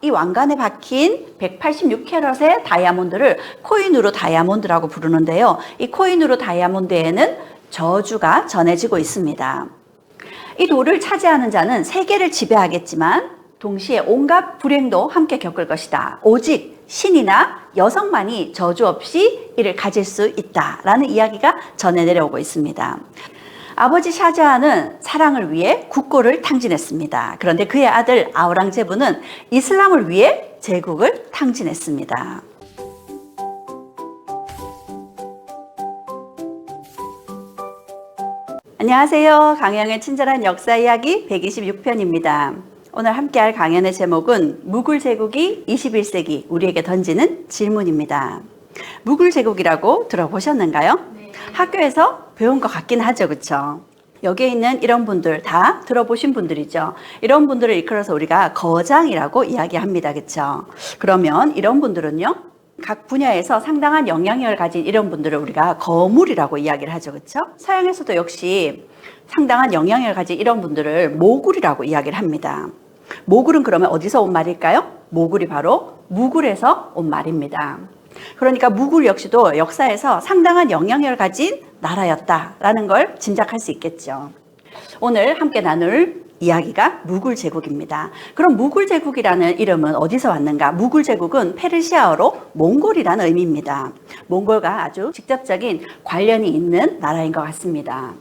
이 왕관에 박힌 186캐럿의 다이아몬드를 코인우르 다이아몬드라고 부르는데요. 이 코인우르 다이아몬드에는 저주가 전해지고 있습니다. 이 돌을 차지하는 자는 세계를 지배하겠지만 동시에 온갖 불행도 함께 겪을 것이다. 오직 신이나 여성만이 저주 없이 이를 가질 수 있다라는 이야기가 전해 내려오고 있습니다. 아버지 샤자한은 사랑을 위해 국고를 탕진했습니다. 그런데 그의 아들 아우랑제부는 이슬람을 위해 제국을 탕진했습니다. 안녕하세요. 강영의 친절한 역사 이야기 126편입니다. 오늘 함께할 강연의 제목은 무굴 제국이 21세기 우리에게 던지는 질문입니다. 무굴 제국이라고 들어보셨는가요? 네. 학교에서 배운 것 같긴 하죠, 그렇죠? 여기에 있는 이런 분들 다 들어보신 분들이죠. 이런 분들을 일컬어서 우리가 거장이라고 이야기합니다, 그렇죠? 그러면 이런 분들은요, 각 분야에서 상당한 영향력을 가진 이런 분들을 우리가 거물이라고 이야기를 하죠, 그렇죠? 서양에서도 역시 상당한 영향력을 가진 이런 분들을 모굴이라고 이야기를 합니다. 모굴은 그러면 어디서 온 말일까요? 모굴이 바로 무굴에서 온 말입니다. 그러니까 무굴 역시도 역사에서 상당한 영향력을 가진 나라였다라는 걸 짐작할 수 있겠죠. 오늘 함께 나눌 이야기가 무굴 제국입니다. 그럼 무굴 제국이라는 이름은 어디서 왔는가? 무굴 제국은 페르시아어로 몽골이라는 의미입니다. 몽골과 아주 직접적인 관련이 있는 나라인 것 같습니다.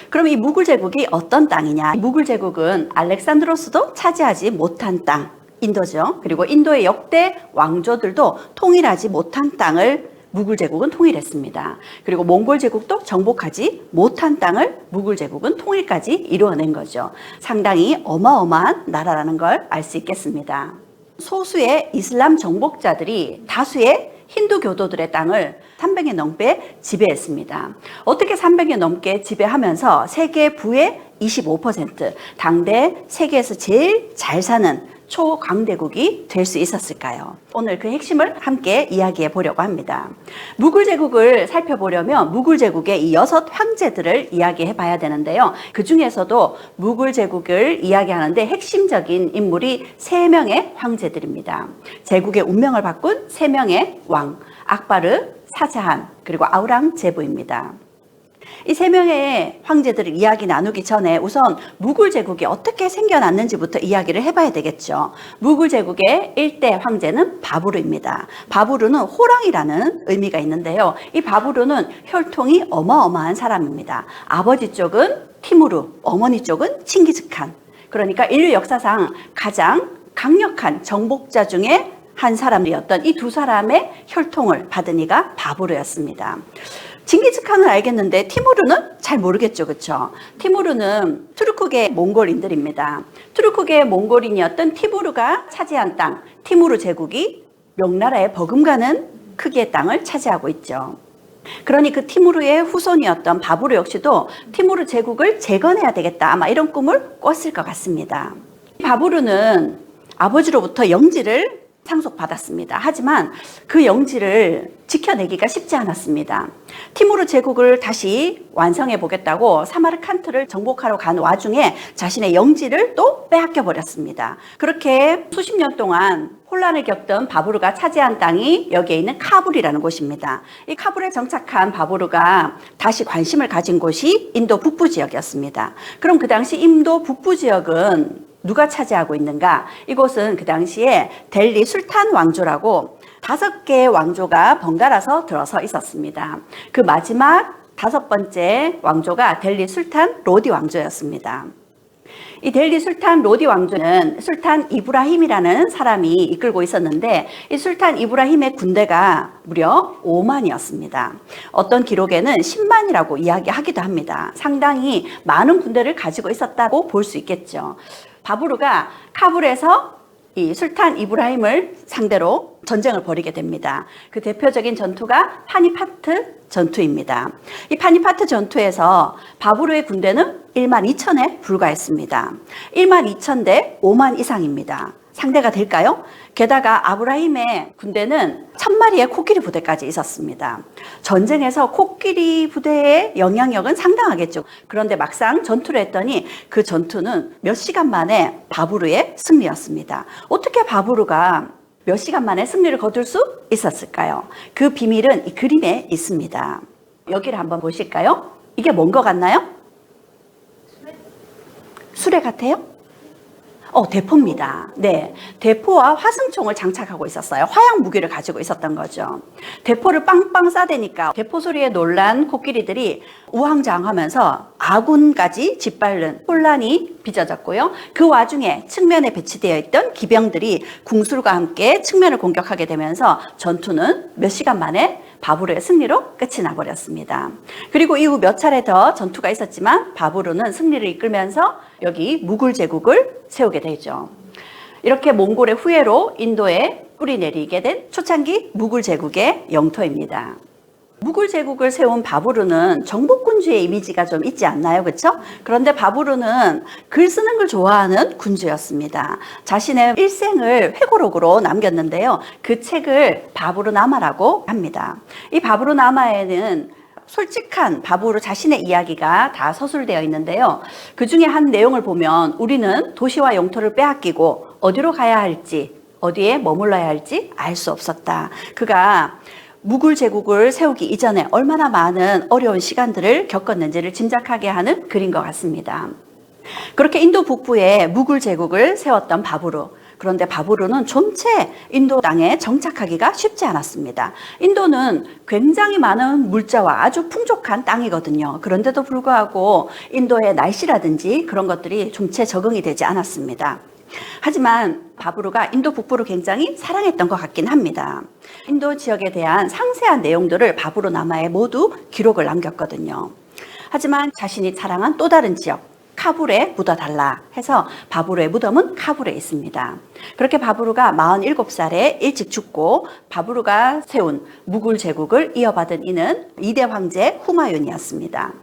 그럼 이 무굴 제국이 어떤 땅이냐? 무굴 제국은 알렉산드로스도 차지하지 못한 땅, 인도죠. 그리고 인도의 역대 왕조들도 통일하지 못한 땅을 무굴 제국은 통일했습니다. 그리고 몽골 제국도 정복하지 못한 땅을 무굴 제국은 통일까지 이루어낸 거죠. 상당히 어마어마한 나라라는 걸 알 수 있겠습니다. 소수의 이슬람 정복자들이 다수의 힌두 교도들의 땅을 300여 넘게 지배했습니다. 어떻게 300여 넘게 지배하면서 세계 부의 25%, 당대 세계에서 제일 잘 사는 초강대국이 될 수 있었을까요? 오늘 그 핵심을 함께 이야기해 보려고 합니다. 무굴 제국을 살펴보려면 무굴 제국의 이 6 황제들을 이야기해 봐야 되는데요. 그 중에서도 무굴 제국을 이야기하는데 핵심적인 인물이 3명의 황제들입니다. 제국의 운명을 바꾼 3명의 왕, 악바르, 사자한, 그리고 아우랑제부입니다. 이 3명의 황제들을 이야기 나누기 전에 우선 무굴 제국이 어떻게 생겨났는지부터 이야기를 해봐야 되겠죠. 무굴 제국의 1대 황제는 바부르입니다. 바부르는 호랑이라는 의미가 있는데요. 이 바부르는 혈통이 어마어마한 사람입니다. 아버지 쪽은 티무르, 어머니 쪽은 칭기즈칸. 그러니까 인류 역사상 가장 강력한 정복자 중에 한 사람이었던 이 2 사람의 혈통을 받은 이가 바부르였습니다. 칭기즈칸은 알겠는데 티무르는 잘 모르겠죠, 그렇죠? 티무르는 투르크계 몽골인들입니다. 투르크계 몽골인이었던 티무르가 차지한 땅, 티무르 제국이 명나라에 버금가는 크기의 땅을 차지하고 있죠. 그러니 그 티무르의 후손이었던 바부르 역시도 티무르 제국을 재건해야 되겠다, 아마 이런 꿈을 꿨을 것 같습니다. 바부르는 아버지로부터 영지를 상속받았습니다. 하지만 그 영지를 지켜내기가 쉽지 않았습니다. 티무르 제국을 다시 완성해 보겠다고 사마르칸트를 정복하러 간 와중에 자신의 영지를 또 빼앗겨 버렸습니다. 그렇게 수십 년 동안 혼란을 겪던 바부르가 차지한 땅이 여기에 있는 카불이라는 곳입니다. 이 카불에 정착한 바부르가 다시 관심을 가진 곳이 인도 북부 지역이었습니다. 그럼 그 당시 인도 북부 지역은 누가 차지하고 있는가? 이곳은 그 당시에 델리 술탄 왕조라고 5개의 왕조가 번갈아서 들어서 있었습니다. 그 마지막 5번째 왕조가 델리 술탄 로디 왕조였습니다. 이 델리 술탄 로디 왕조는 술탄 이브라힘이라는 사람이 이끌고 있었는데 이 술탄 이브라힘의 군대가 무려 5만이었습니다. 어떤 기록에는 10만이라고 이야기하기도 합니다. 상당히 많은 군대를 가지고 있었다고 볼 수 있겠죠. 바부르가 카불에서 이 술탄 이브라힘을 상대로 전쟁을 벌이게 됩니다. 그 대표적인 전투가 파니파트 전투입니다. 이 파니파트 전투에서 바부르의 군대는 1만 2천에 불과했습니다. 1만 2천 대 5만 이상입니다. 상대가 될까요? 게다가 아브라힘의 군대는 1000마리의 코끼리 부대까지 있었습니다. 전쟁에서 코끼리 부대의 영향력은 상당하겠죠. 그런데 막상 전투를 했더니 그 전투는 몇 시간 만에 바부르의 승리였습니다. 어떻게 바브루가 몇 시간 만에 승리를 거둘 수 있었을까요? 그 비밀은 이 그림에 있습니다. 여기를 한번 보실까요? 이게 뭔 것 같나요? 수레 같아요? 대포입니다. 네. 대포와 화승총을 장착하고 있었어요. 화약 무기를 가지고 있었던 거죠. 대포를 빵빵 쏴대니까 대포 소리에 놀란 코끼리들이 우왕좌왕하면서 아군까지 짓밟는 혼란이 빚어졌고요. 그 와중에 측면에 배치되어 있던 기병들이 궁술과 함께 측면을 공격하게 되면서 전투는 몇 시간 만에 바브루의 승리로 끝이 나버렸습니다. 그리고 이후 몇 차례 더 전투가 있었지만 바브루는 승리를 이끌면서 여기 무굴 제국을 세우게 되죠. 이렇게 몽골의 후예로 인도에 뿌리 내리게 된 초창기 무굴 제국의 영토입니다. 무굴 제국을 세운 바브루는 정복군주의 이미지가 좀 있지 않나요? 그렇죠? 그런데 바브루는 글 쓰는 걸 좋아하는 군주였습니다. 자신의 일생을 회고록으로 남겼는데요. 그 책을 바브루나마라고 합니다. 이 바브루나마에는 솔직한 바브루 자신의 이야기가 다 서술되어 있는데요. 그 중에 한 내용을 보면 우리는 도시와 영토를 빼앗기고 어디로 가야 할지, 어디에 머물러야 할지 알 수 없었다. 그가 무굴 제국을 세우기 이전에 얼마나 많은 어려운 시간들을 겪었는지를 짐작하게 하는 글인 것 같습니다. 그렇게 인도 북부에 무굴 제국을 세웠던 바브루. 그런데 바브루는 좀채 인도 땅에 정착하기가 쉽지 않았습니다. 인도는 굉장히 많은 물자와 아주 풍족한 땅이거든요. 그런데도 불구하고 인도의 날씨라든지 그런 것들이 좀채 적응이 되지 않았습니다. 하지만 바브루가 인도 북부를 굉장히 사랑했던 것 같긴 합니다. 인도 지역에 대한 상세한 내용들을 바브루나마에 모두 기록을 남겼거든요. 하지만 자신이 사랑한 또 다른 지역 카불에 묻어달라 해서 바브루의 무덤은 카불에 있습니다. 그렇게 바브루가 47살에 일찍 죽고 바브루가 세운 무굴 제국을 이어받은 이는 2대 황제 후마윤이었습니다.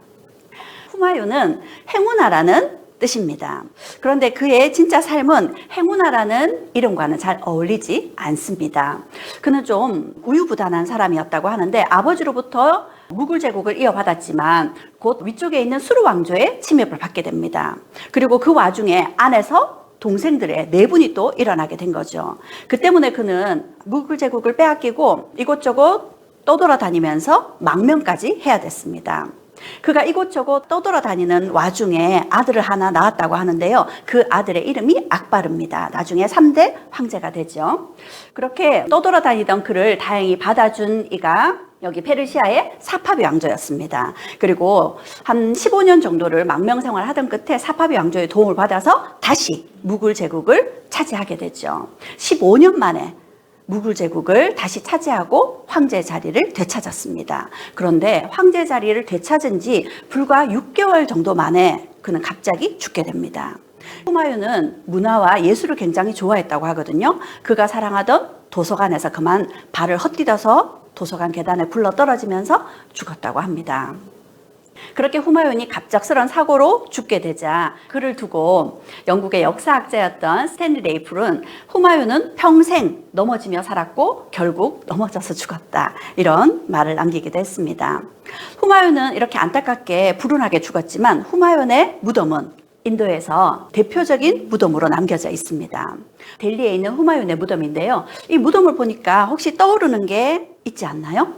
후마윤은 행운아라는 뜻입니다. 그런데 그의 진짜 삶은 행운아라는 이름과는 잘 어울리지 않습니다. 그는 좀 우유부단한 사람이었다고 하는데 아버지로부터 무굴 제국을 이어받았지만 곧 위쪽에 있는 수르 왕조의 침입을 받게 됩니다. 그리고 그 와중에 안에서 동생들의 내분이 또 일어나게 된 거죠. 그 때문에 그는 무굴 제국을 빼앗기고 이곳저곳 떠돌아다니면서 망명까지 해야 됐습니다. 그가 이곳저곳 떠돌아다니는 와중에 아들을 하나 낳았다고 하는데요. 그 아들의 이름이 악바르입니다. 나중에 3대 황제가 되죠. 그렇게 떠돌아다니던 그를 다행히 받아준 이가 여기 페르시아의 사파비 왕조였습니다. 그리고 한 15년 정도를 망명생활을 하던 끝에 사파비 왕조의 도움을 받아서 다시 무굴 제국을 차지하게 되죠. 15년 만에 무굴 제국을 다시 차지하고 황제 자리를 되찾았습니다. 그런데 황제 자리를 되찾은 지 불과 6개월 정도 만에 그는 갑자기 죽게 됩니다. 후마윤은 문화와 예술을 굉장히 좋아했다고 하거든요. 그가 사랑하던 도서관에서 그만 발을 헛디뎌서 도서관 계단에 굴러 떨어지면서 죽었다고 합니다. 그렇게 후마윤이 갑작스런 사고로 죽게 되자 그를 두고 영국의 역사학자였던 스탠리 레이풀은 후마윤은 평생 넘어지며 살았고 결국 넘어져서 죽었다. 이런 말을 남기기도 했습니다. 후마윤은 이렇게 안타깝게 불운하게 죽었지만 후마윤의 무덤은 인도에서 대표적인 무덤으로 남겨져 있습니다. 델리에 있는 후마윤의 무덤인데요. 이 무덤을 보니까 혹시 떠오르는 게 있지 않나요?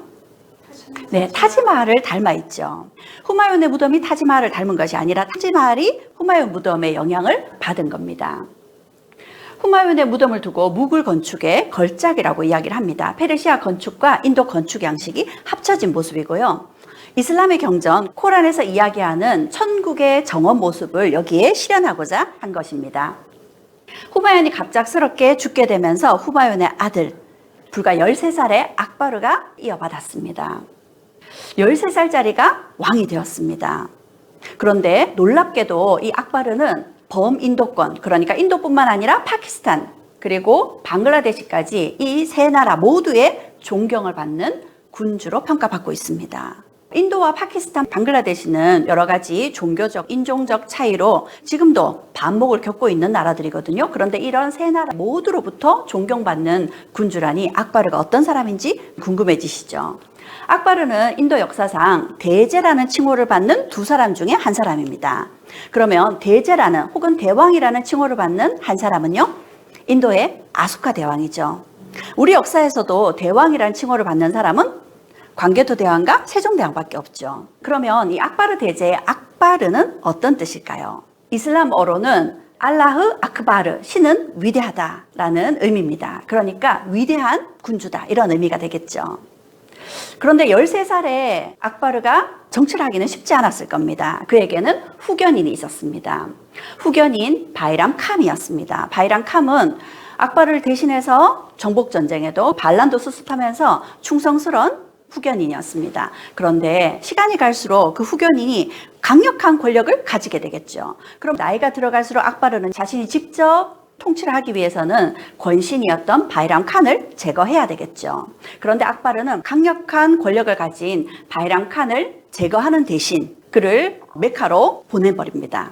네, 타지마할을 닮아 있죠. 후마윤의 무덤이 타지마할을 닮은 것이 아니라 타지마할이 후마윤 무덤의 영향을 받은 겁니다. 후마윤의 무덤을 두고 무굴 건축의 걸작이라고 이야기를 합니다. 페르시아 건축과 인도 건축 양식이 합쳐진 모습이고요. 이슬람의 경전 코란에서 이야기하는 천국의 정원 모습을 여기에 실현하고자 한 것입니다. 후마윤이 갑작스럽게 죽게 되면서 후마윤의 아들 불과 13살의 악바르가 이어받았습니다. 13살짜리가 왕이 되었습니다. 그런데 놀랍게도 이 악바르는 범인도권, 그러니까 인도뿐만 아니라 파키스탄 그리고 방글라데시까지 이 세 나라 모두의 존경을 받는 군주로 평가받고 있습니다. 인도와 파키스탄, 방글라데시는 여러 가지 종교적, 인종적 차이로 지금도 반목을 겪고 있는 나라들이거든요. 그런데 이런 세 나라 모두로부터 존경받는 군주라니 악바르가 어떤 사람인지 궁금해지시죠? 악바르는 인도 역사상 대제라는 칭호를 받는 두 사람 중에 한 사람입니다. 그러면 대제라는 혹은 대왕이라는 칭호를 받는 한 사람은요? 인도의 아소카 대왕이죠. 우리 역사에서도 대왕이라는 칭호를 받는 사람은 광개토 대왕과 세종대왕밖에 없죠. 그러면 이 악바르 대제의 악바르는 어떤 뜻일까요? 이슬람어로는 알라흐 아크바르, 신은 위대하다라는 의미입니다. 그러니까 위대한 군주다, 이런 의미가 되겠죠. 그런데 13살에 악바르가 정치를 하기는 쉽지 않았을 겁니다. 그에게는 후견인이 있었습니다. 후견인 바이람 캄이었습니다. 바이람 캄은 악바르를 대신해서 정복전쟁에도 반란도 수습하면서 충성스러운 후견인이었습니다. 그런데 시간이 갈수록 그 후견인이 강력한 권력을 가지게 되겠죠. 그럼 나이가 들어갈수록 악바르는 자신이 직접 통치를 하기 위해서는 권신이었던 바이람 칸을 제거해야 되겠죠. 그런데 악바르는 강력한 권력을 가진 바이람 칸을 제거하는 대신 그를 메카로 보내버립니다.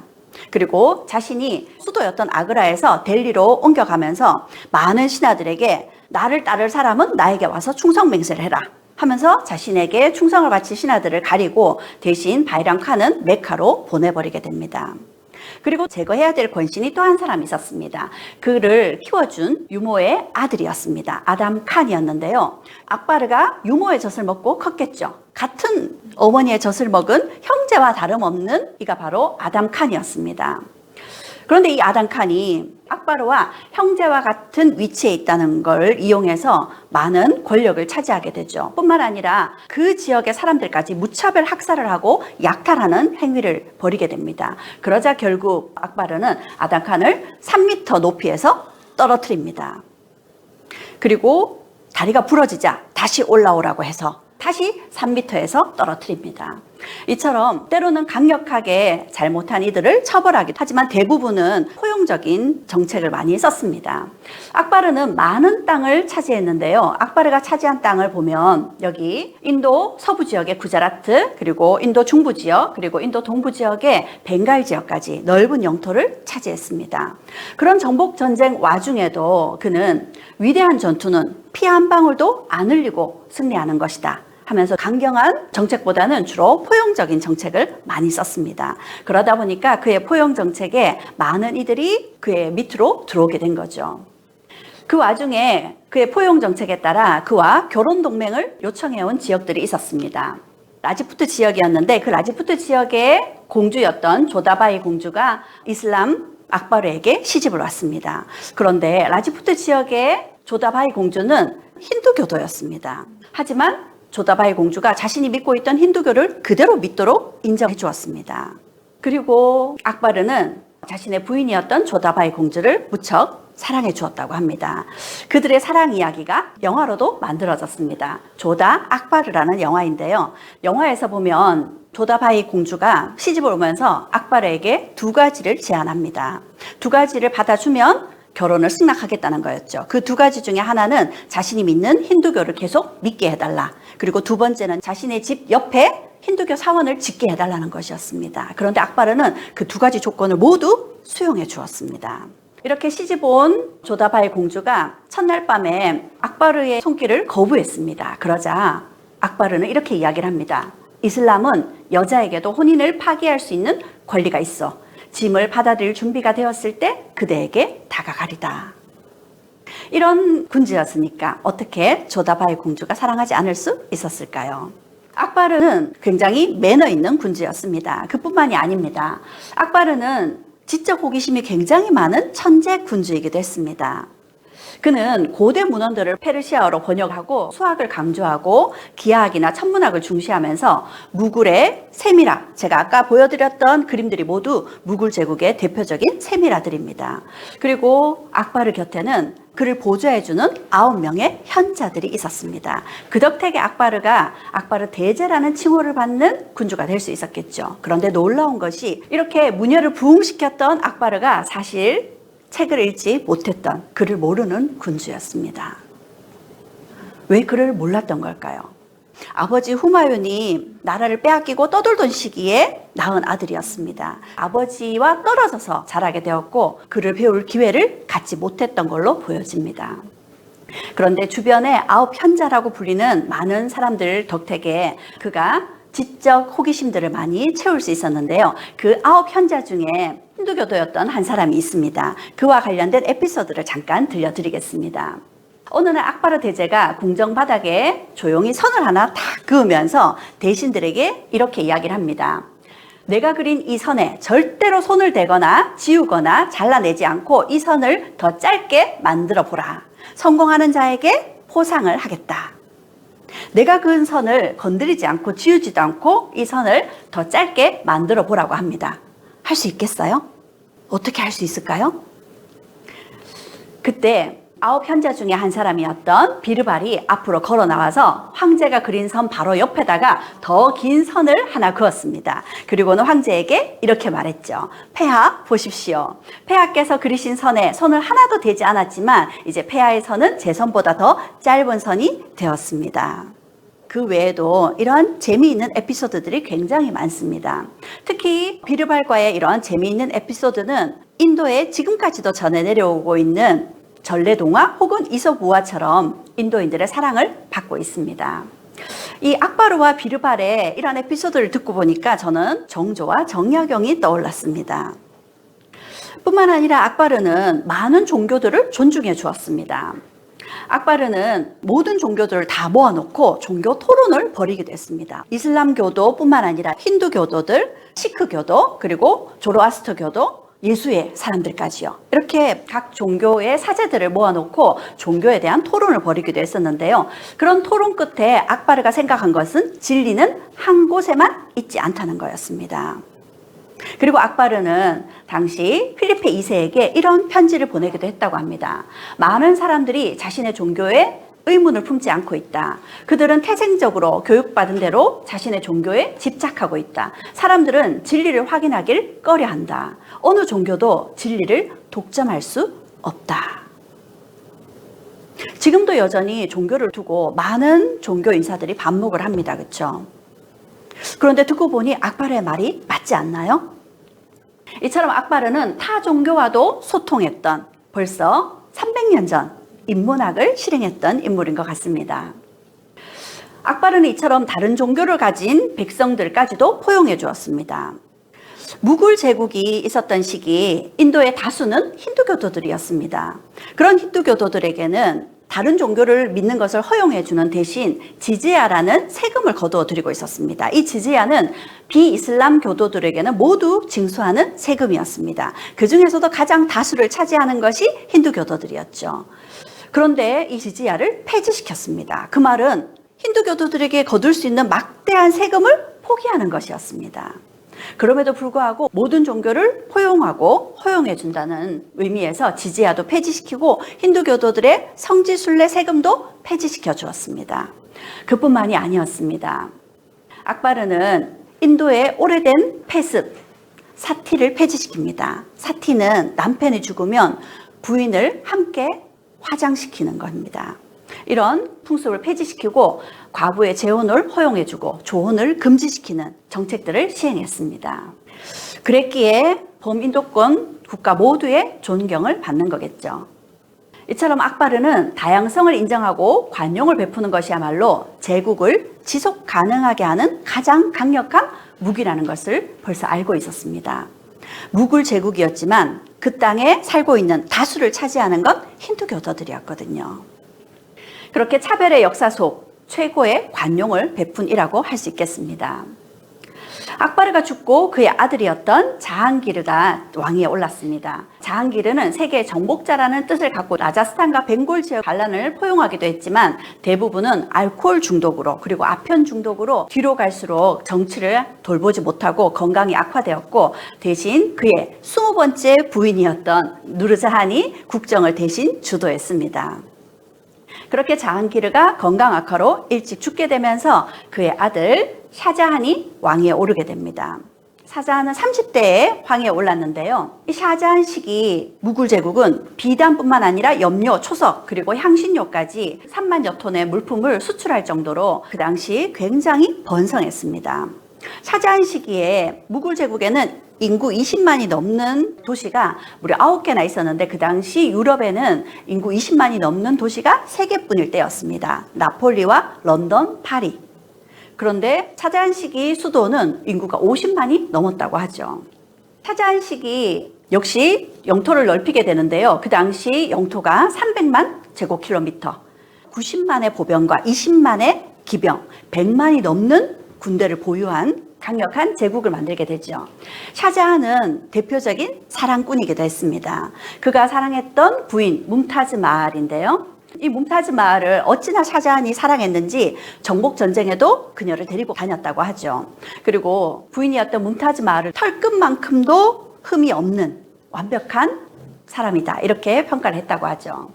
그리고 자신이 수도였던 아그라에서 델리로 옮겨가면서 많은 신하들에게 나를 따를 사람은 나에게 와서 충성맹세를 해라 하면서 자신에게 충성을 바칠 신하들을 가리고 대신 바이람 칸은 메카로 보내버리게 됩니다. 그리고 제거해야 될 권신이 또 한 사람이 있었습니다. 그를 키워준 유모의 아들이었습니다. 아담 칸이었는데요. 악바르가 유모의 젖을 먹고 컸겠죠. 같은 어머니의 젖을 먹은 형제와 다름없는 이가 바로 아담 칸이었습니다. 그런데 이 아담 칸이 악바르와 형제와 같은 위치에 있다는 걸 이용해서 많은 권력을 차지하게 되죠. 뿐만 아니라 그 지역의 사람들까지 무차별 학살을 하고 약탈하는 행위를 벌이게 됩니다. 그러자 결국 악바르는 아담 칸을 3m 높이에서 떨어뜨립니다. 그리고 다리가 부러지자 다시 올라오라고 해서 다시 3m에서 떨어뜨립니다. 이처럼 때로는 강력하게 잘못한 이들을 처벌하기도 하지만 대부분은 포용적인 정책을 많이 썼습니다. 악바르는 많은 땅을 차지했는데요. 악바르가 차지한 땅을 보면 여기 인도 서부 지역의 구자라트, 그리고 인도 중부 지역, 그리고 인도 동부 지역의 벵갈 지역까지 넓은 영토를 차지했습니다. 그런 정복 전쟁 와중에도 그는 위대한 전투는 피 한 방울도 안 흘리고 승리하는 것이다 하면서 강경한 정책보다는 주로 포용적인 정책을 많이 썼습니다. 그러다 보니까 그의 포용 정책에 많은 이들이 그의 밑으로 들어오게 된 거죠. 그 와중에 그의 포용 정책에 따라 그와 결혼 동맹을 요청해온 지역들이 있었습니다. 라지푸트 지역이었는데 그 라지푸트 지역의 공주였던 조다바이 공주가 이슬람 악바르에게 시집을 왔습니다. 그런데 라지푸트 지역의 조다바이 공주는 힌두교도였습니다. 하지만 조다바이 공주가 자신이 믿고 있던 힌두교를 그대로 믿도록 인정해 주었습니다. 그리고 악바르는 자신의 부인이었던 조다바이 공주를 무척 사랑해 주었다고 합니다. 그들의 사랑 이야기가 영화로도 만들어졌습니다. 조다 악바르라는 영화인데요. 영화에서 보면 조다바이 공주가 시집을 오면서 악바르에게 두 가지를 제안합니다. 두 가지를 받아주면 결혼을 승낙하겠다는 거였죠. 그 두 가지 중에 하나는 자신이 믿는 힌두교를 계속 믿게 해달라. 그리고 두 번째는 자신의 집 옆에 힌두교 사원을 짓게 해달라는 것이었습니다. 그런데 악바르는 그 두 가지 조건을 모두 수용해 주었습니다. 이렇게 시집 온 조다바이 공주가 첫날 밤에 악바르의 손길을 거부했습니다. 그러자 악바르는 이렇게 이야기를 합니다. 이슬람은 여자에게도 혼인을 파기할 수 있는 권리가 있어. 짐을 받아들일 준비가 되었을 때 그대에게 다가가리다. 이런 군주였으니까 어떻게 조다바이 공주가 사랑하지 않을 수 있었을까요? 악바르는 굉장히 매너 있는 군주였습니다. 그뿐만이 아닙니다. 악바르는 지적 호기심이 굉장히 많은 천재 군주이기도 했습니다. 그는 고대 문헌들을 페르시아어로 번역하고 수학을 강조하고 기하학이나 천문학을 중시하면서 무굴의 세미라, 제가 아까 보여드렸던 그림들이 모두 무굴 제국의 대표적인 세미라들입니다. 그리고 악바르 곁에는 그를 보조해주는 9명의 현자들이 있었습니다. 그 덕택에 악바르가 악바르 대제라는 칭호를 받는 군주가 될 수 있었겠죠. 그런데 놀라운 것이 이렇게 문열을 부흥시켰던 악바르가 사실 책을 읽지 못했던, 그를 모르는 군주였습니다. 왜 그를 몰랐던 걸까요? 아버지 후마윤이 나라를 빼앗기고 떠돌던 시기에 낳은 아들이었습니다. 아버지와 떨어져서 자라게 되었고 그를 배울 기회를 갖지 못했던 걸로 보여집니다. 그런데 주변에 아홉 현자라고 불리는 많은 사람들 덕택에 그가 지적 호기심들을 많이 채울 수 있었는데요. 그 아홉 현자 중에 힌두교도였던 한 사람이 있습니다. 그와 관련된 에피소드를 잠깐 들려드리겠습니다. 어느 날 악바르 대제가 궁정 바닥에 조용히 선을 하나 탁 그으면서 대신들에게 이렇게 이야기를 합니다. 내가 그린 이 선에 절대로 손을 대거나 지우거나 잘라내지 않고 이 선을 더 짧게 만들어 보라. 성공하는 자에게 포상을 하겠다. 내가 그은 선을 건드리지 않고 지우지도 않고 이 선을 더 짧게 만들어 보라고 합니다. 할 수 있겠어요? 어떻게 할 수 있을까요? 그때 아홉 현자 중에 한 사람이었던 비르발이 앞으로 걸어 나와서 황제가 그린 선 바로 옆에다가 더 긴 선을 하나 그었습니다. 그리고는 황제에게 이렇게 말했죠. 폐하 보십시오. 폐하께서 그리신 선에 손을 하나도 대지 않았지만 이제 폐하의 선은 제 선보다 더 짧은 선이 되었습니다. 그 외에도 이런 재미있는 에피소드들이 굉장히 많습니다. 특히 비르발과의 이런 재미있는 에피소드는 인도에 지금까지도 전해 내려오고 있는 전래동화 혹은 이솝우화처럼 인도인들의 사랑을 받고 있습니다. 이 악바르와 비르발의 이런 에피소드를 듣고 보니까 저는 정조와 정약용이 떠올랐습니다. 뿐만 아니라 악바르는 많은 종교들을 존중해 주었습니다. 악바르는 모든 종교들을 다 모아놓고 종교 토론을 벌이기도 했습니다. 이슬람교도 뿐만 아니라 힌두교도들, 시크교도, 그리고 조로아스터교도, 예수의 사람들까지요. 이렇게 각 종교의 사제들을 모아놓고 종교에 대한 토론을 벌이기도 했었는데요. 그런 토론 끝에 악바르가 생각한 것은 진리는 한 곳에만 있지 않다는 거였습니다. 그리고 악바르는 당시 필리페 2세에게 이런 편지를 보내기도 했다고 합니다. 많은 사람들이 자신의 종교에 의문을 품지 않고 있다. 그들은 태생적으로 교육받은 대로 자신의 종교에 집착하고 있다. 사람들은 진리를 확인하길 꺼려한다. 어느 종교도 진리를 독점할 수 없다. 지금도 여전히 종교를 두고 많은 종교 인사들이 반목을 합니다. 그렇죠? 그런데 듣고 보니 악바르의 말이 맞지 않나요? 이처럼 악바르는 타 종교와도 소통했던 벌써 300년 전 인문학을 실행했던 인물인 것 같습니다. 악바르는 이처럼 다른 종교를 가진 백성들까지도 포용해 주었습니다. 무굴 제국이 있었던 시기 인도의 다수는 힌두교도들이었습니다. 그런 힌두교도들에게는 다른 종교를 믿는 것을 허용해 주는 대신 지지야라는 세금을 거두어 드리고 있었습니다. 이 지지야는 비이슬람 교도들에게는 모두 징수하는 세금이었습니다. 그 중에서도 가장 다수를 차지하는 것이 힌두교도들이었죠. 그런데 이 지지야를 폐지시켰습니다. 그 말은 힌두교도들에게 거둘 수 있는 막대한 세금을 포기하는 것이었습니다. 그럼에도 불구하고 모든 종교를 포용하고 허용해 준다는 의미에서 지지야도 폐지시키고 힌두교도들의 성지순례 세금도 폐지시켜 주었습니다. 그뿐만이 아니었습니다. 악바르는 인도의 오래된 패습, 사티를 폐지시킵니다. 사티는 남편이 죽으면 부인을 함께 화장시키는 겁니다. 이런 풍습을 폐지시키고 과부의 재혼을 허용해주고 조혼을 금지시키는 정책들을 시행했습니다. 그랬기에 범인도권 국가 모두의 존경을 받는 거겠죠. 이처럼 악바르는 다양성을 인정하고 관용을 베푸는 것이야말로 제국을 지속 가능하게 하는 가장 강력한 무기라는 것을 벌써 알고 있었습니다. 무굴 제국이었지만 그 땅에 살고 있는 다수를 차지하는 건 힌두교도들이었거든요. 그렇게 차별의 역사 속 최고의 관용을 베푼이라고 할 수 있겠습니다. 악바르가 죽고 그의 아들이었던 자항기르가 왕위에 올랐습니다. 자항기르는 세계의 정복자라는 뜻을 갖고 라자스탄과 벵골 지역 반란을 포용하기도 했지만 대부분은 알코올 중독으로 그리고 아편 중독으로 뒤로 갈수록 정치를 돌보지 못하고 건강이 악화되었고 대신 그의 20번째 부인이었던 누르자한이 국정을 대신 주도했습니다. 그렇게 자항기르가 건강 악화로 일찍 죽게 되면서 그의 아들 샤자한이 왕위에 오르게 됩니다. 샤자한은 30대에 왕위에 올랐는데요. 이 샤자한 시기 무굴 제국은 비단뿐만 아니라 염료, 초석 그리고 향신료까지 3만여 톤의 물품을 수출할 정도로 그 당시 굉장히 번성했습니다. 샤자한 시기에 무굴 제국에는 인구 20만이 넘는 도시가 무려 9개나 있었는데 그 당시 유럽에는 인구 20만이 넘는 도시가 3개뿐일 때였습니다. 나폴리와 런던, 파리. 그런데 차자한식이 수도는 인구가 50만이 넘었다고 하죠. 차자한식이 역시 영토를 넓히게 되는데요. 그 당시 영토가 300만 제곱킬로미터, 90만의 보병과 20만의 기병, 100만이 넘는 군대를 보유한 강력한 제국을 만들게 되죠. 샤자한은 대표적인 사랑꾼이기도 했습니다. 그가 사랑했던 부인 뭄타즈 마할인데요. 이 뭄타즈 마할을 어찌나 샤자한이 사랑했는지 정복 전쟁에도 그녀를 데리고 다녔다고 하죠. 그리고 부인이었던 뭄타즈 마할을 털끝만큼도 흠이 없는 완벽한 사람이다, 이렇게 평가를 했다고 하죠.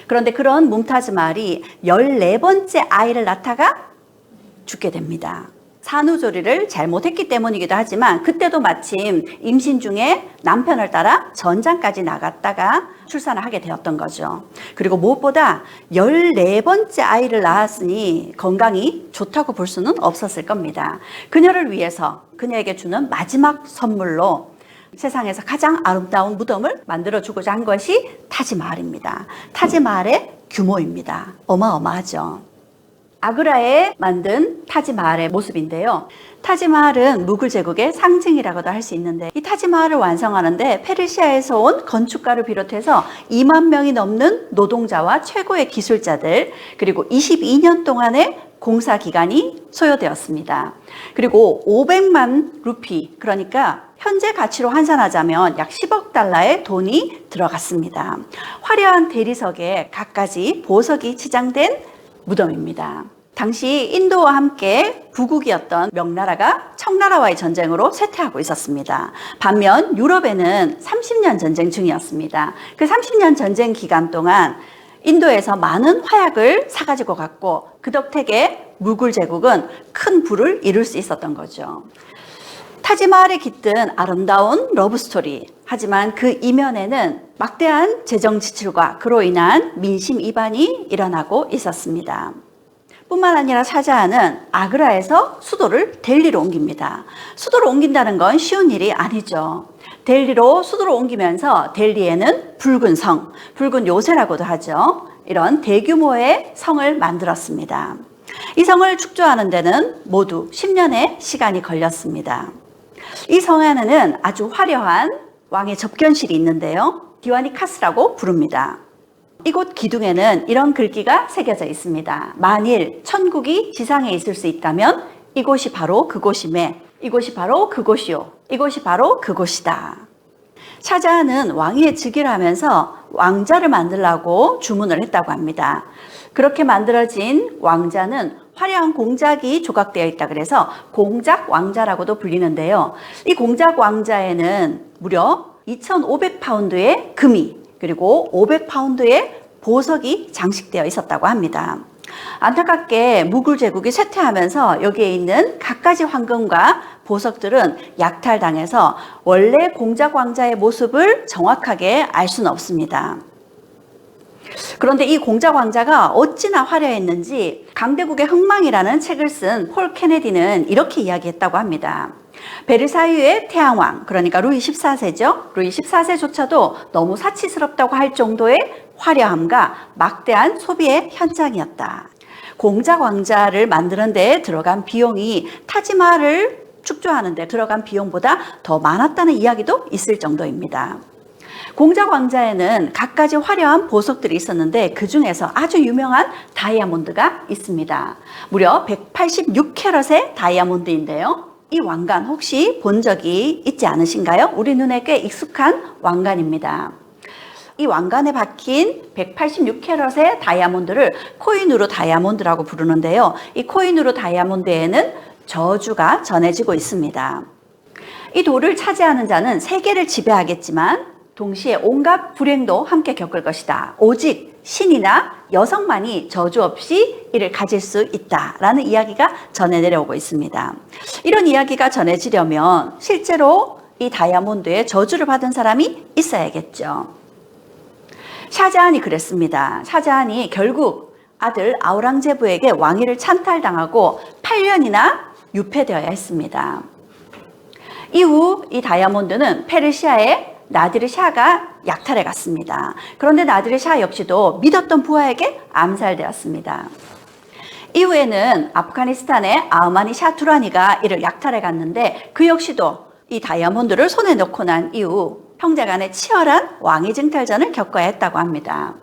그런데 그런 뭄타즈 마할이 14번째 아이를 낳다가 죽게 됩니다. 산후조리를 잘못했기 때문이기도 하지만 그때도 마침 임신 중에 남편을 따라 전장까지 나갔다가 출산을 하게 되었던 거죠. 그리고 무엇보다 14번째 아이를 낳았으니 건강이 좋다고 볼 수는 없었을 겁니다. 그녀를 위해서 그녀에게 주는 마지막 선물로 세상에서 가장 아름다운 무덤을 만들어주고자 한 것이 타지마할입니다. 타지마할의 규모입니다. 어마어마하죠. 아그라에 만든 타지마할의 모습인데요. 타지마할은 무굴 제국의 상징이라고도 할 수 있는데, 이 타지마할을 완성하는데 페르시아에서 온 건축가를 비롯해서 2만 명이 넘는 노동자와 최고의 기술자들, 그리고 22년 동안의 공사 기간이 소요되었습니다. 그리고 500만 루피, 그러니까 현재 가치로 환산하자면 약 10억 달러의 돈이 들어갔습니다. 화려한 대리석에 갖가지 보석이 치장된 무덤입니다. 당시 인도와 함께 부국이었던 명나라가 청나라와의 전쟁으로 쇠퇴하고 있었습니다. 반면 유럽에는 30년 전쟁 중이었습니다. 그 30년 전쟁 기간 동안 인도에서 많은 화약을 사가지고 갔고 그 덕택에 무굴 제국은 큰 부를 이룰 수 있었던 거죠. 타지마할에 깃든 아름다운 러브스토리. 하지만 그 이면에는 막대한 재정 지출과 그로 인한 민심 이반이 일어나고 있었습니다. 뿐만 아니라 샤자한은 아그라에서 수도를 델리로 옮깁니다. 수도를 옮긴다는 건 쉬운 일이 아니죠. 델리로 수도를 옮기면서 델리에는 붉은 성, 붉은 요새라고도 하죠. 이런 대규모의 성을 만들었습니다. 이 성을 축조하는 데는 모두 10년의 시간이 걸렸습니다. 이 성 안에는 아주 화려한 왕의 접견실이 있는데요. 디와니 카스라고 부릅니다. 이곳 기둥에는 이런 글귀가 새겨져 있습니다. 만일 천국이 지상에 있을 수 있다면 이곳이 바로 그곳이매, 이곳이 바로 그곳이요, 이곳이 바로 그곳이다. 샤자한은 왕위에 즉위를 하면서 왕자를 만들라고 주문을 했다고 합니다. 그렇게 만들어진 왕자는 화려한 공작이 조각되어 있다 그래서 공작 왕자라고도 불리는데요. 이 공작 왕자에는 무려 2,500파운드의 금이 그리고 500파운드의 보석이 장식되어 있었다고 합니다. 안타깝게 무굴 제국이 쇠퇴하면서 여기에 있는 갖가지 황금과 보석들은 약탈당해서 원래 공작 왕자의 모습을 정확하게 알 수는 없습니다. 그런데 이 공작 왕자가 어찌나 화려했는지 강대국의 흥망이라는 책을 쓴 폴 케네디는 이렇게 이야기했다고 합니다. 베르사유의 태양왕, 그러니까 루이 14세죠. 루이 14세조차도 너무 사치스럽다고 할 정도의 화려함과 막대한 소비의 현장이었다. 공작 왕자를 만드는 데 들어간 비용이 타지마할을 축조하는 데 들어간 비용보다 더 많았다는 이야기도 있을 정도입니다. 공작 왕자에는 갖가지 화려한 보석들이 있었는데 그 중에서 아주 유명한 다이아몬드가 있습니다. 무려 186캐럿의 다이아몬드인데요. 이 왕관 혹시 본 적이 있지 않으신가요? 우리 눈에 꽤 익숙한 왕관입니다. 이 왕관에 박힌 186캐럿의 다이아몬드를 코인우르 다이아몬드라고 부르는데요. 이 코인우르 다이아몬드에는 저주가 전해지고 있습니다. 이 돌을 차지하는 자는 세계를 지배하겠지만 동시에 온갖 불행도 함께 겪을 것이다. 오직 신이나 여성만이 저주 없이 이를 가질 수 있다라는 이야기가 전해 내려오고 있습니다. 이런 이야기가 전해지려면 실제로 이 다이아몬드에 저주를 받은 사람이 있어야겠죠. 샤자한이 그랬습니다. 샤자한이 결국 아들 아우랑제부에게 왕위를 찬탈당하고 8년이나 유폐되어야 했습니다. 이후 이 다이아몬드는 페르시아의 나디르 샤가 약탈해 갔습니다. 그런데 나디르 샤 역시도 믿었던 부하에게 암살되었습니다. 이후에는 아프가니스탄의 아흐마니 샤 투라니가 이를 약탈해 갔는데 그 역시도 이 다이아몬드를 손에 넣고 난 이후 형제 간의 치열한 왕위 쟁탈전을 겪어야 했다고 합니다.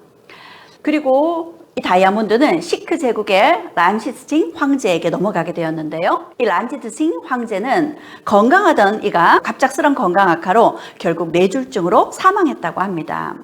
그리고 이 다이아몬드는 시크 제국의 란시트싱 황제에게 넘어가게 되었는데요. 이 란시트싱 황제는 건강하던 이가 갑작스런 건강 악화로 결국 뇌졸중으로 사망했다고 합니다.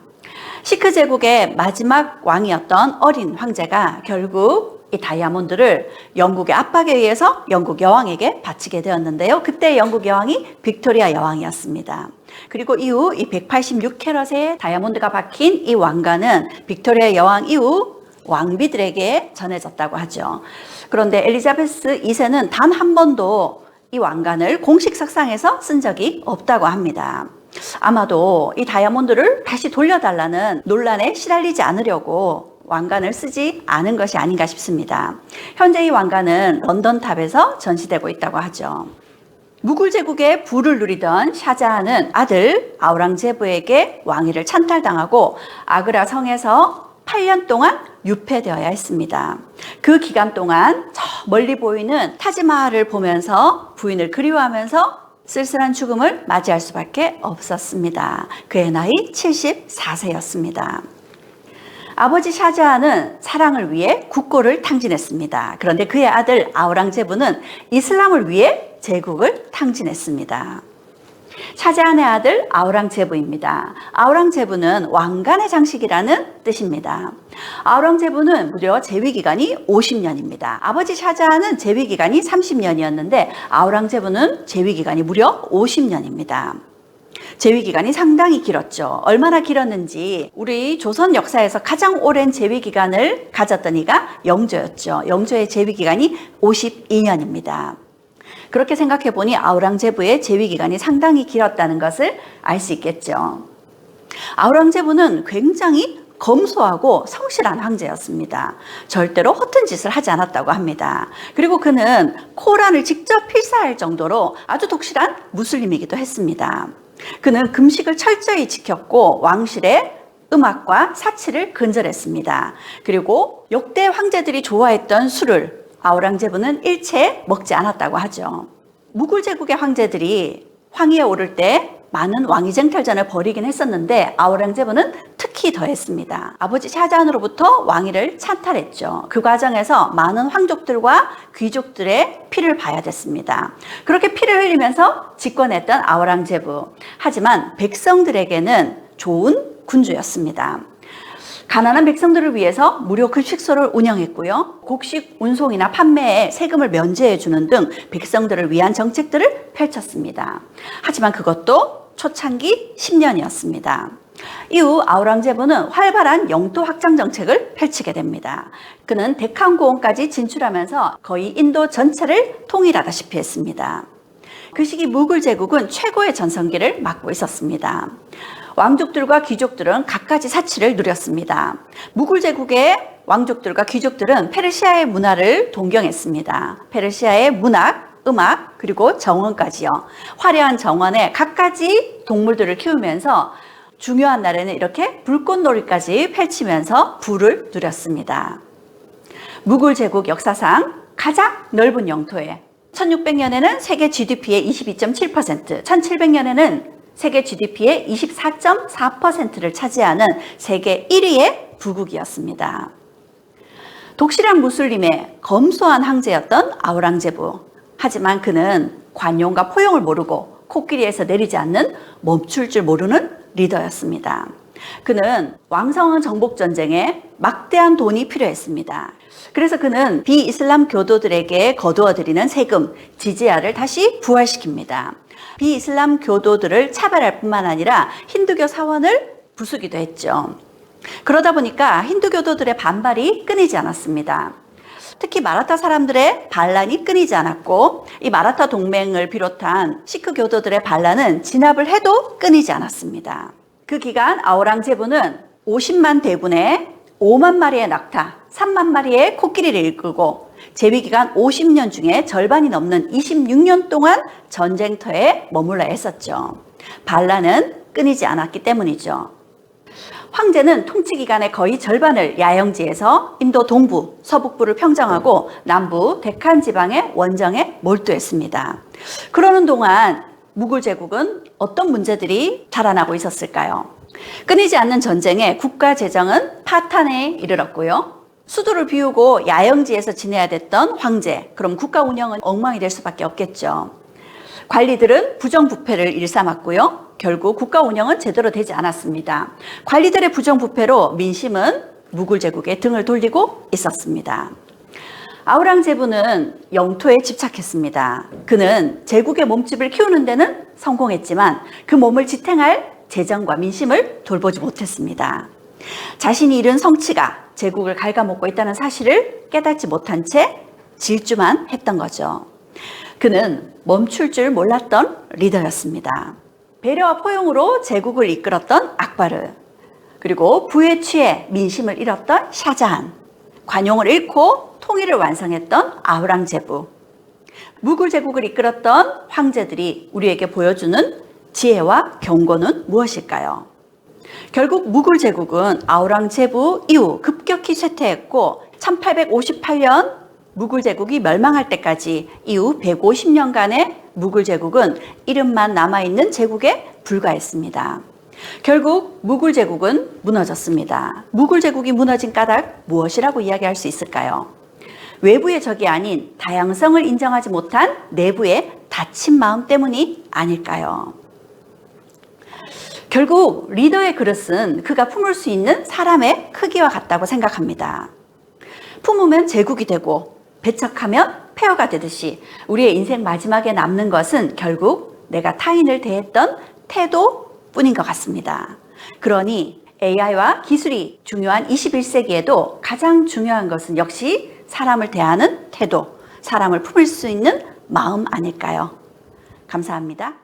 시크 제국의 마지막 왕이었던 어린 황제가 결국 이 다이아몬드를 영국의 압박에 의해서 영국 여왕에게 바치게 되었는데요. 그때 영국 여왕이 빅토리아 여왕이었습니다. 그리고 이후 이 186캐럿의 다이아몬드가 박힌 이 왕관은 빅토리아 여왕 이후 왕비들에게 전해졌다고 하죠. 그런데 엘리자베스 2세는 단 한 번도 이 왕관을 공식 석상에서 쓴 적이 없다고 합니다. 아마도 이 다이아몬드를 다시 돌려달라는 논란에 시달리지 않으려고 왕관을 쓰지 않은 것이 아닌가 싶습니다. 현재 이 왕관은 런던 탑에서 전시되고 있다고 하죠. 무굴 제국의 부를 누리던 샤자한은 아들 아우랑제부에게 왕위를 찬탈당하고 아그라 성에서 8년 동안 유폐되어야 했습니다. 그 기간 동안 저 멀리 보이는 타지마할을 보면서 부인을 그리워하면서 쓸쓸한 죽음을 맞이할 수밖에 없었습니다. 그의 나이 74세였습니다. 아버지 샤자한은 사랑을 위해 국고를 탕진했습니다. 그런데 그의 아들 아우랑제부는 이슬람을 위해 제국을 탕진했습니다. 샤자한의 아들 아우랑제부입니다. 아우랑제부는 왕관의 장식이라는 뜻입니다. 아우랑제부는 무려 재위기간이 50년입니다. 아버지 샤자한은 재위기간이 30년이었는데 아우랑제부는 재위기간이 무려 50년입니다. 재위기간이 상당히 길었죠. 얼마나 길었는지 우리 조선 역사에서 가장 오랜 재위기간을 가졌던 이가 영조였죠. 영조의 재위기간이 52년입니다. 그렇게 생각해 보니 아우랑제부의 재위기간이 상당히 길었다는 것을 알 수 있겠죠. 아우랑제부는 굉장히 검소하고 성실한 황제였습니다. 절대로 허튼 짓을 하지 않았다고 합니다. 그리고 그는 코란을 직접 필사할 정도로 아주 독실한 무슬림이기도 했습니다. 그는 금식을 철저히 지켰고 왕실의 음악과 사치를 근절했습니다. 그리고 역대 황제들이 좋아했던 술을 아우랑제부는 일체 먹지 않았다고 하죠. 무굴 제국의 황제들이 황위에 오를 때 많은 왕위 쟁탈전을 벌이긴 했었는데 아우랑제부는 특히 더했습니다. 아버지 샤자한으로부터 왕위를 찬탈했죠. 그 과정에서 많은 황족들과 귀족들의 피를 봐야 됐습니다. 그렇게 피를 흘리면서 집권했던 아우랑제부. 하지만 백성들에게는 좋은 군주였습니다. 가난한 백성들을 위해서 무료 급식소를 운영했고요. 곡식 운송이나 판매에 세금을 면제해 주는 등 백성들을 위한 정책들을 펼쳤습니다. 하지만 그것도 초창기 10년이었습니다. 이후 아우랑제부는 활발한 영토 확장 정책을 펼치게 됩니다. 그는 데칸고원까지 진출하면서 거의 인도 전체를 통일하다시피 했습니다. 그 시기 무굴 제국은 최고의 전성기를 맞고 있었습니다. 왕족들과 귀족들은 갖가지 사치를 누렸습니다. 무굴 제국의 왕족들과 귀족들은 페르시아의 문화를 동경했습니다. 페르시아의 문학, 음악, 그리고 정원까지요. 화려한 정원에 갖가지 동물들을 키우면서 중요한 날에는 이렇게 불꽃놀이까지 펼치면서 부를 누렸습니다. 무굴 제국 역사상 가장 넓은 영토에 1600년에는 세계 GDP의 22.7%, 1700년에는 세계 GDP의 24.4%를 차지하는 세계 1위의 부국이었습니다. 독실한 무슬림의 검소한 황제였던 아우랑제부. 하지만 그는 관용과 포용을 모르고 코끼리에서 내리지 않는 멈출 줄 모르는 리더였습니다. 그는 왕성한 정복전쟁에 막대한 돈이 필요했습니다. 그래서 그는 비이슬람 교도들에게 거두어들이는 세금, 지지야를 다시 부활시킵니다. 비이슬람 교도들을 차별할 뿐만 아니라 힌두교 사원을 부수기도 했죠. 그러다 보니까 힌두 교도들의 반발이 끊이지 않았습니다. 특히 마라타 사람들의 반란이 끊이지 않았고 이 마라타 동맹을 비롯한 시크 교도들의 반란은 진압을 해도 끊이지 않았습니다. 그 기간 아우랑제부는 50만 대군에 5만 마리의 낙타, 3만 마리의 코끼리를 이끌고 재위기간 50년 중에 절반이 넘는 26년 동안 전쟁터에 머물러야 했었죠. 반란은 끊이지 않았기 때문이죠. 황제는 통치 기간의 거의 절반을 야영지에서 인도 동부, 서북부를 평정하고 남부 데칸 지방의 원정에 몰두했습니다. 그러는 동안 무굴 제국은 어떤 문제들이 자라나고 있었을까요? 끊이지 않는 전쟁에 국가 재정은 파탄에 이르렀고요. 수도를 비우고 야영지에서 지내야 됐던 황제, 그럼 국가 운영은 엉망이 될 수밖에 없겠죠. 관리들은 부정부패를 일삼았고요. 결국 국가 운영은 제대로 되지 않았습니다. 관리들의 부정부패로 민심은 무굴 제국에 등을 돌리고 있었습니다. 아우랑제부는 영토에 집착했습니다. 그는 제국의 몸집을 키우는 데는 성공했지만 그 몸을 지탱할 재정과 민심을 돌보지 못했습니다. 자신이 잃은 성취가 제국을 갉아먹고 있다는 사실을 깨닫지 못한 채 질주만 했던 거죠. 그는 멈출 줄 몰랐던 리더였습니다. 배려와 포용으로 제국을 이끌었던 악바르, 그리고 부에 취해 민심을 잃었던 샤자한, 관용을 잃고 통일을 완성했던 아우랑제부. 무굴 제국을 이끌었던 황제들이 우리에게 보여주는 지혜와 경고는 무엇일까요? 결국 무굴 제국은 아우랑제부 이후 급격히 쇠퇴했고 1858년 무굴 제국이 멸망할 때까지 이후 150년간의 무굴 제국은 이름만 남아있는 제국에 불과했습니다. 결국 무굴 제국은 무너졌습니다. 무굴 제국이 무너진 까닭 무엇이라고 이야기할 수 있을까요? 외부의 적이 아닌 다양성을 인정하지 못한 내부의 닫힌 마음 때문이 아닐까요? 결국 리더의 그릇은 그가 품을 수 있는 사람의 크기와 같다고 생각합니다. 품으면 제국이 되고 배척하면 폐허가 되듯이 우리의 인생 마지막에 남는 것은 결국 내가 타인을 대했던 태도뿐인 것 같습니다. 그러니 AI와 기술이 중요한 21세기에도 가장 중요한 것은 역시 사람을 대하는 태도, 사람을 품을 수 있는 마음 아닐까요? 감사합니다.